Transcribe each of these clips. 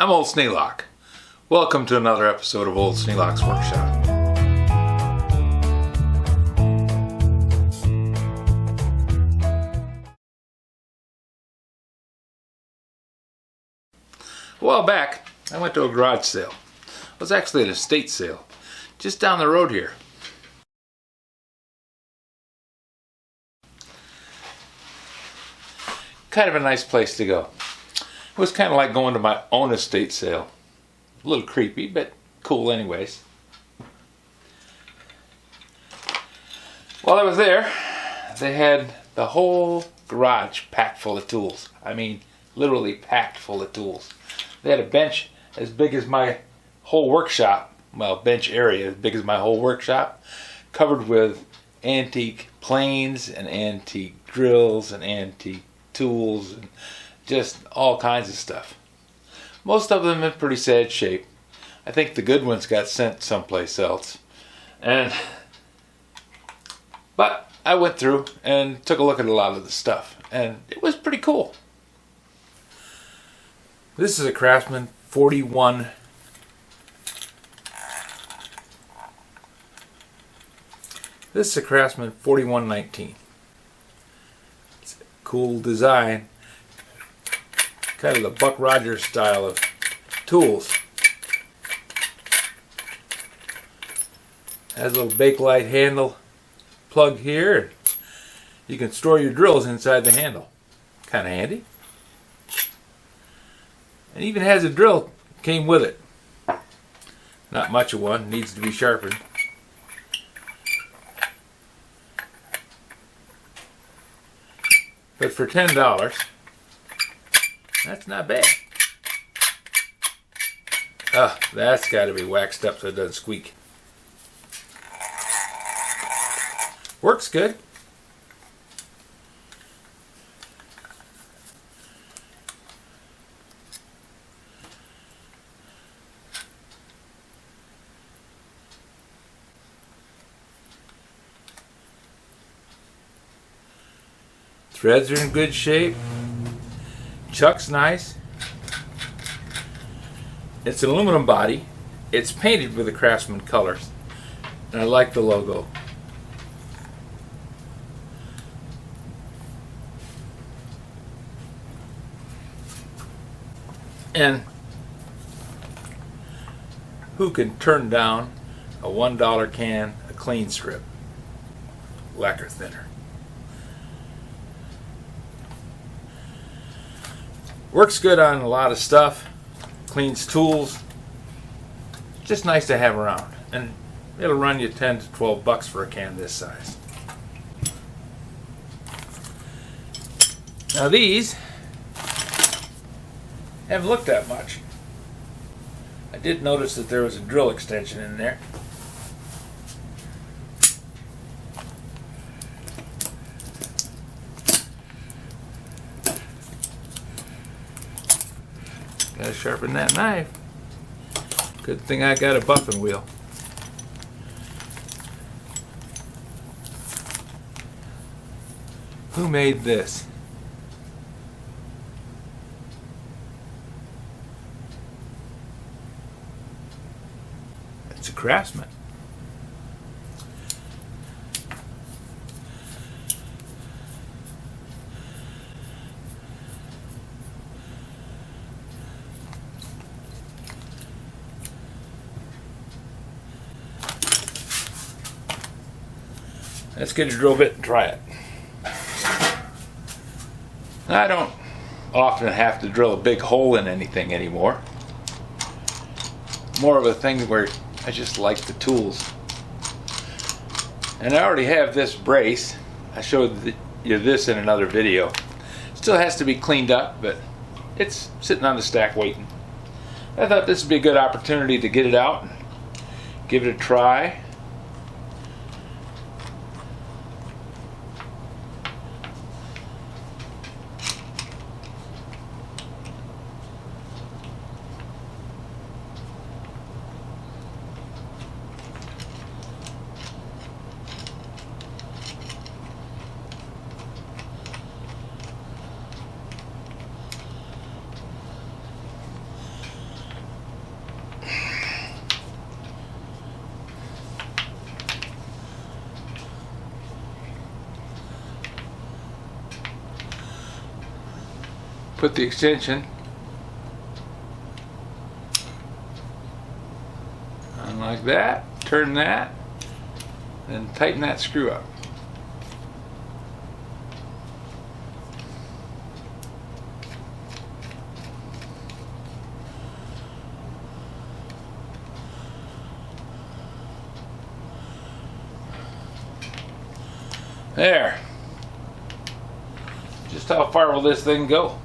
I'm Old Sneelock. Welcome to another episode of Old Sneelock's Workshop. A while back, I went to a garage sale. It was actually an estate sale, just down the road here. Kind of a nice place to go. It was kind of like going to my own estate sale. A little creepy, but cool anyways. While I was there, they had the whole garage packed full of tools. I mean, literally packed full of tools. They had a bench as big as my whole workshop. Well, bench area as big as my whole workshop, covered with antique planes and antique drills and antique tools and just all kinds of stuff. Most of them in pretty sad shape. I think the good ones got sent someplace else. But I went through and took a look at a lot of the stuff, and it was pretty cool. This is a Craftsman 41. This is a Craftsman 4119. It's a cool design. Kind of the Buck Rogers style of tools. Has a little Bakelite handle plug here. You can store your drills inside the handle. Kind of handy. And even has a drill came with it. Not much of one, needs to be sharpened. But for $10, that's not bad. That's got to be waxed up so it doesn't squeak. Works good. Threads are in good shape. Chuck's nice. It's an aluminum body. It's painted with the Craftsman colors. And I like the logo. And who can turn down a $1 can of clean strip lacquer thinner? Works good on a lot of stuff. Cleans tools. Just nice to have around. And it'll run you 10 to 12 bucks for a can this size. Now these haven't looked that much. I did notice that there was a drill extension in there. Gotta sharpen that knife. Good thing I got a buffing wheel. Who made this? It's a Craftsman. Let's get a drill bit and try it. I don't often have to drill a big hole in anything anymore. More of a thing where I just like the tools. And I already have this brace. I showed you this in another video. Still has to be cleaned up, but it's sitting on the stack waiting. I thought this would be a good opportunity to get it out and give it a try. put the extension on like that, turn that, then tighten that screw up. There. Just how far will this thing go?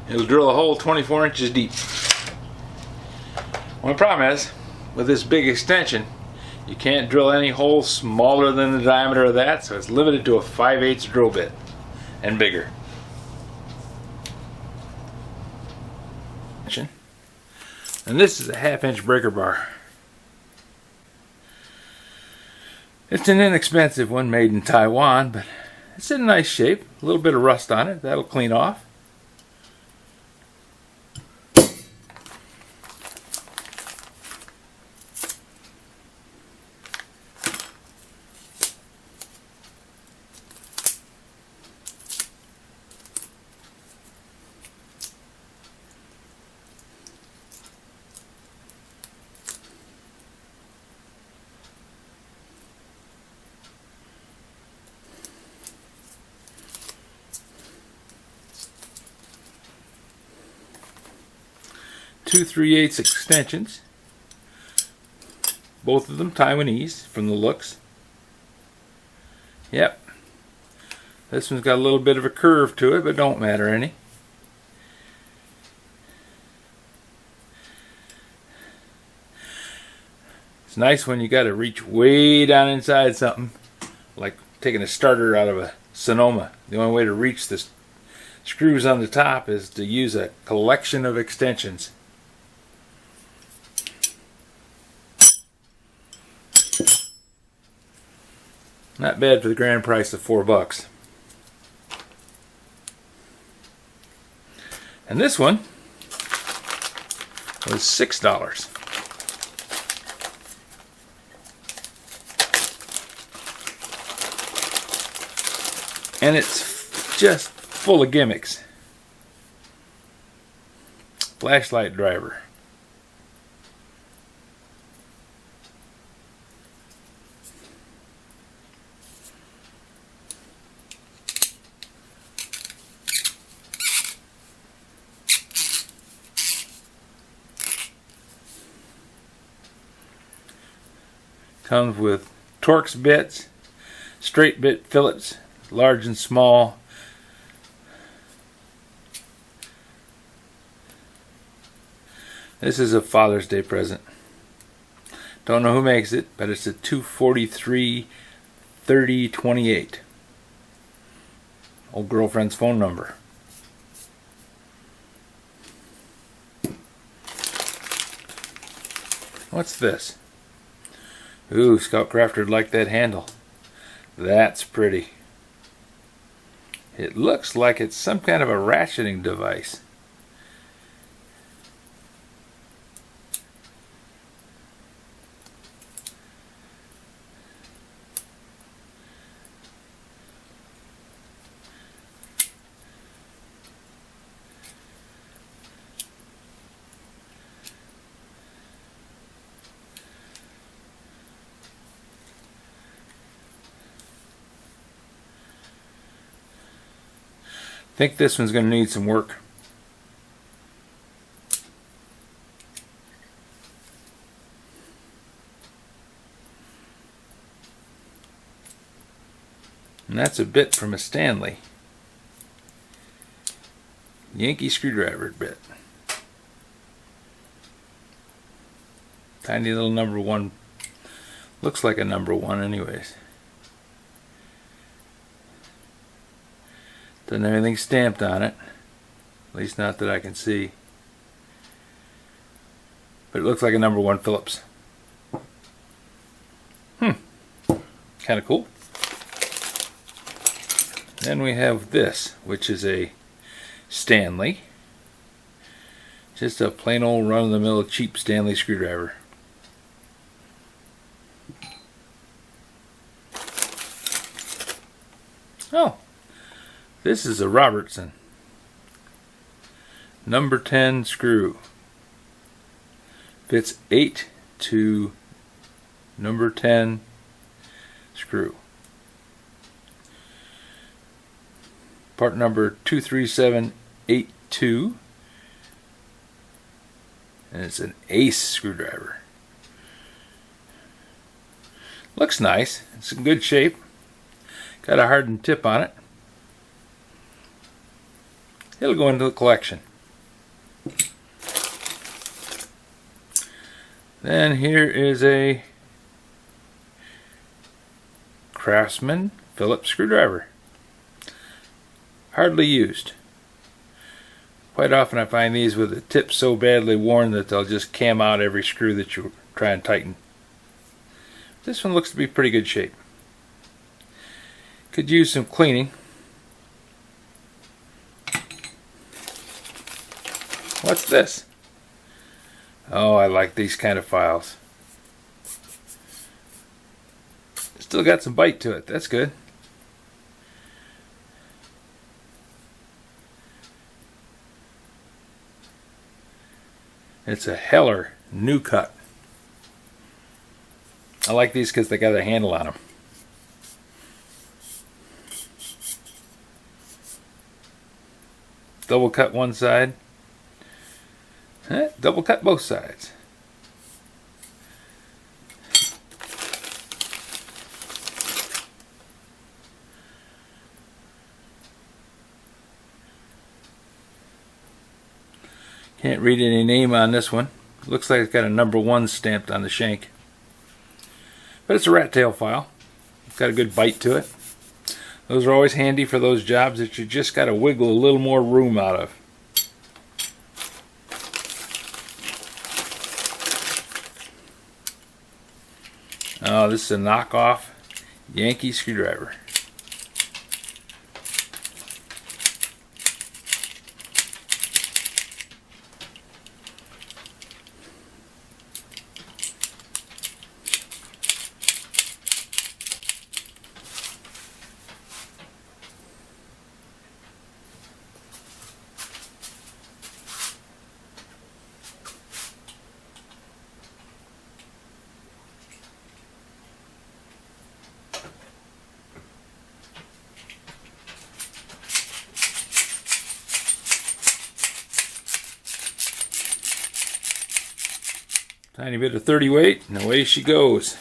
It'll drill a hole 24 inches deep. Well, the problem is, with this big extension, you can't drill any hole smaller than the diameter of that, so it's limited to a 5/8 drill bit and bigger. And this is a 1/2 inch breaker bar. It's an inexpensive one made in Taiwan, but it's in nice shape. A little bit of rust on it, that'll clean off. Two 3/8 extensions, both of them Taiwanese from the looks. Yep, this one's got a little bit of a curve to it, but don't matter any. It's nice when you got to reach way down inside something, like taking a starter out of a Sonoma. The only way to reach the screws on the top is to use a collection of extensions. Not bad for the grand price of $4. And this one was $6. And it's just full of gimmicks. Flashlight driver. Comes with Torx bits, straight bit fillets, large and small. This is a Father's Day present. Don't know who makes it, but it's a 243-3028. Old girlfriend's phone number. What's this? Ooh, Scout Crafter'd like that handle. That's pretty. It looks like it's some kind of a ratcheting device. I think this one's going to need some work. And that's a bit from a Stanley Yankee screwdriver bit. Tiny little number 1. Looks like a number 1 anyways. Doesn't have anything stamped on it. At least not that I can see. But it looks like a number 1 Phillips. Kind of cool. Then we have this, which is a Stanley. Just a plain old run-of-the-mill cheap Stanley screwdriver. Oh, this is a Robertson number 10 screw. Fits 8 to number 10 screw. Part number 23782, and it's an ace screwdriver. Looks nice. It's in good shape. Got a hardened tip on it. It'll go into the collection. Then here is a Craftsman Phillips screwdriver. Hardly used. Quite often I find these with the tip so badly worn that they'll just cam out every screw that you try and tighten. This one looks to be pretty good shape. Could use some cleaning. What's this? Oh, I like these kind of files. Still got some bite to it. That's good. It's a Heller New Cut. I like these because they got a handle on them. Double cut one side. Double cut both sides. Can't read any name on this one. Looks like it's got a number 1 stamped on the shank. But it's a rat tail file. It's got a good bite to it. Those are always handy for those jobs that you just got to wiggle a little more room out of. Oh, this is a knockoff Yankee screwdriver. Tiny bit of 30 weight, and away she goes.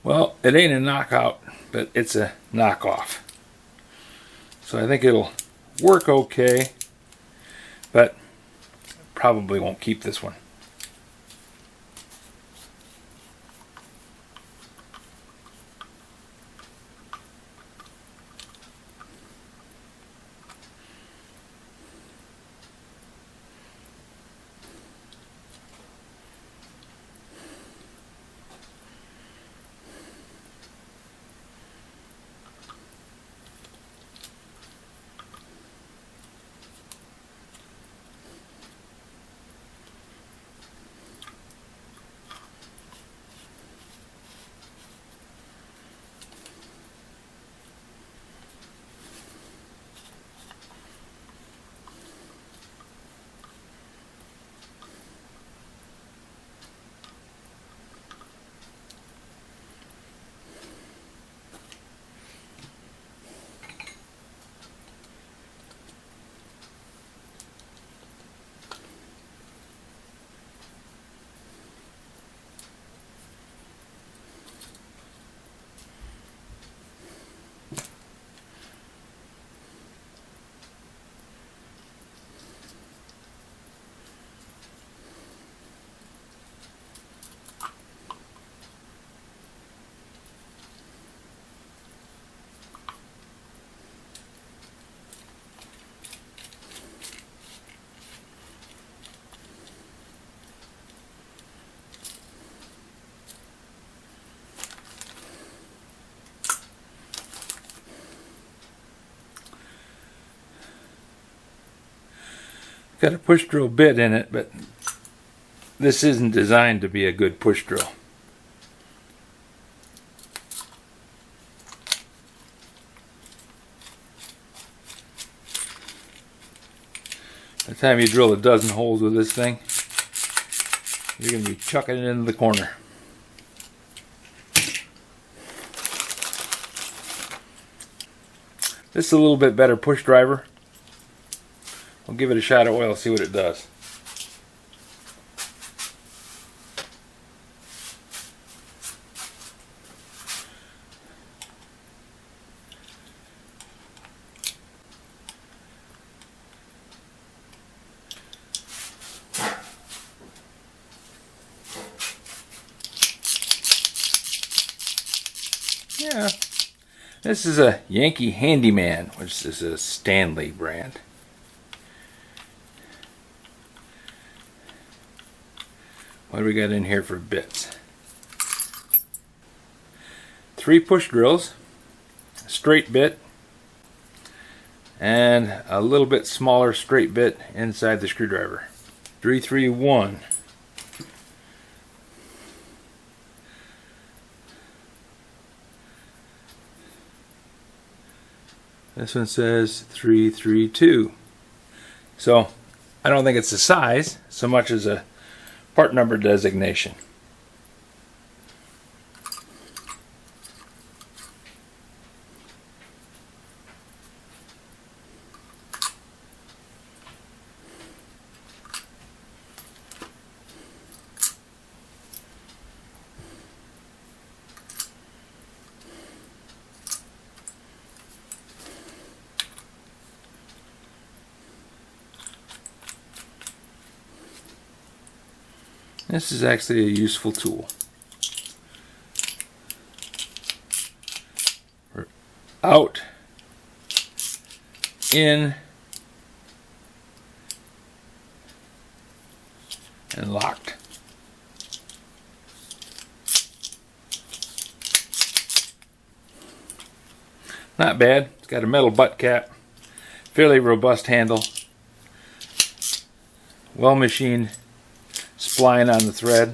Well, it ain't a knockout, but it's a knockoff. So I think it'll work okay, but probably won't keep this one. Got a push drill bit in it, but this isn't designed to be a good push drill. By the time you drill a dozen holes with this thing, you're going to be chucking it into the corner. This is a little bit better push driver. I'll give it a shot of oil, see what it does. Yeah, this is a Yankee Handyman, which is a Stanley brand. What do we got in here for bits? 3 push drills, a straight bit, and a little bit smaller straight bit inside the screwdriver. 331. This one says 332. So I don't think it's the size so much as a part number designation. This is actually a useful tool. Out, in, and locked. Not bad. It's got a metal butt cap, fairly robust handle, well machined spline on the thread.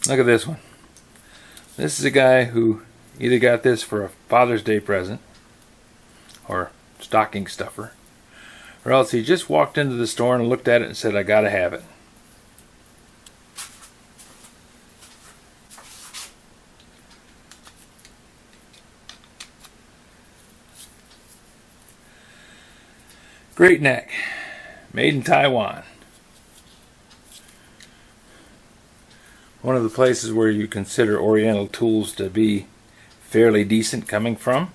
Look at this one. This is a guy who either got this for a Father's Day present or stocking stuffer, or else he just walked into the store and looked at it and said, I gotta have it. Great neck, made in Taiwan. One of the places where you consider Oriental tools to be fairly decent coming from.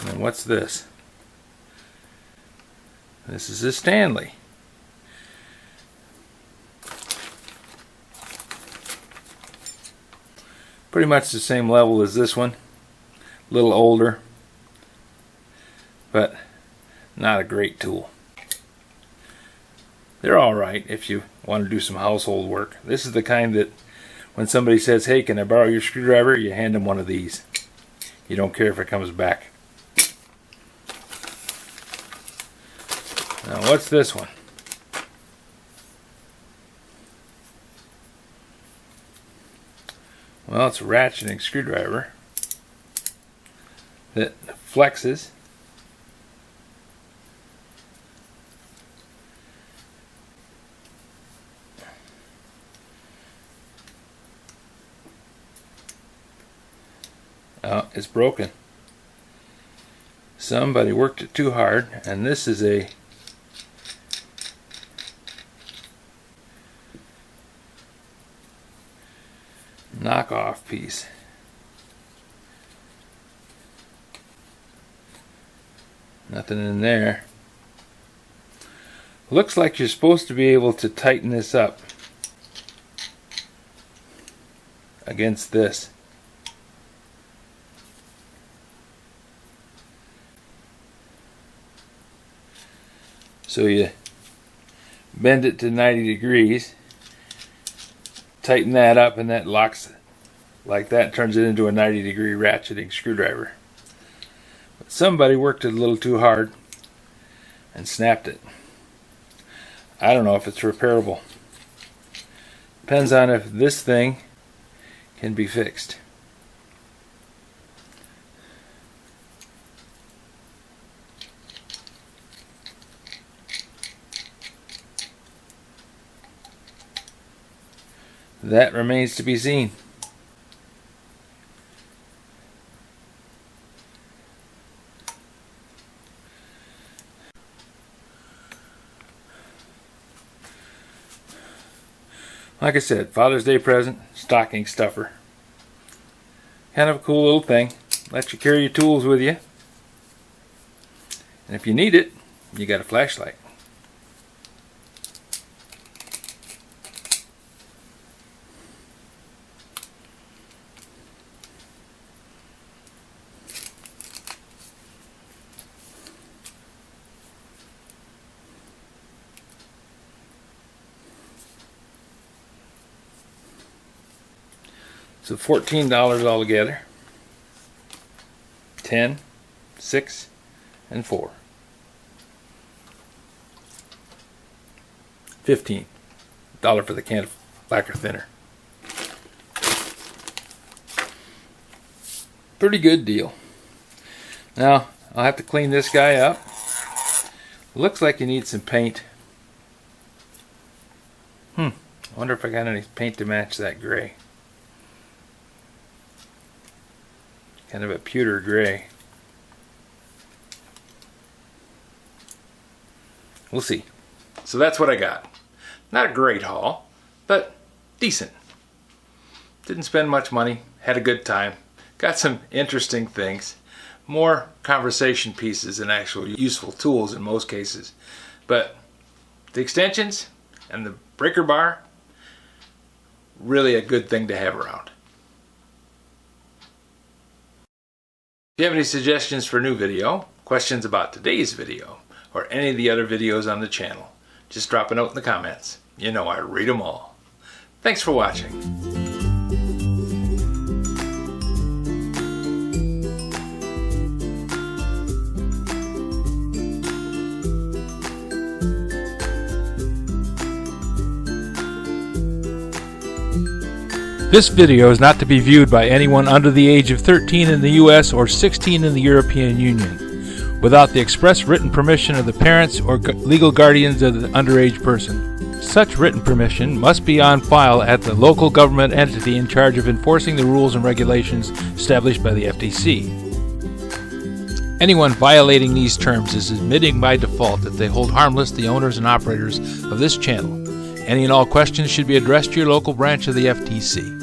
And what's this? This is a Stanley. Pretty much the same level as this one, a little older, but not a great tool. They're alright if you want to do some household work. This is the kind that when somebody says, hey, can I borrow your screwdriver, you hand them one of these. You don't care if it comes back. Now what's this one? Well, it's a ratcheting screwdriver that flexes. Oh, it's broken. Somebody worked it too hard, and this is a knockoff piece. Nothing in there. Looks like you're supposed to be able to tighten this up against this. So you bend it to 90 degrees, tighten that up, and that locks like that, turns it into a 90-degree ratcheting screwdriver. But somebody worked it a little too hard and snapped it. I don't know if it's repairable. Depends on if this thing can be fixed. That remains to be seen. Like I said, Father's Day present, stocking stuffer. Kind of a cool little thing. Lets you carry your tools with you. And if you need it, you got a flashlight. So $14 altogether. 10, 6, and 4. 15 $1 for the can of lacquer thinner. Pretty good deal. Now I'll have to clean this guy up. Looks like you need some paint. I wonder if I got any paint to match that gray. Kind of a pewter gray. We'll see. So that's what I got. Not a great haul, but decent. Didn't spend much money, had a good time, got some interesting things, more conversation pieces than actual useful tools in most cases. But the extensions and the breaker bar, really a good thing to have around. If you have any suggestions for a new video, questions about today's video, or any of the other videos on the channel, just drop a note in the comments. You know I read them all. Thanks for watching. This video is not to be viewed by anyone under the age of 13 in the U.S. or 16 in the European Union, without the express written permission of the parents or legal guardians of the underage person. Such written permission must be on file at the local government entity in charge of enforcing the rules and regulations established by the FTC. Anyone violating these terms is admitting by default that they hold harmless the owners and operators of this channel. Any and all questions should be addressed to your local branch of the FTC.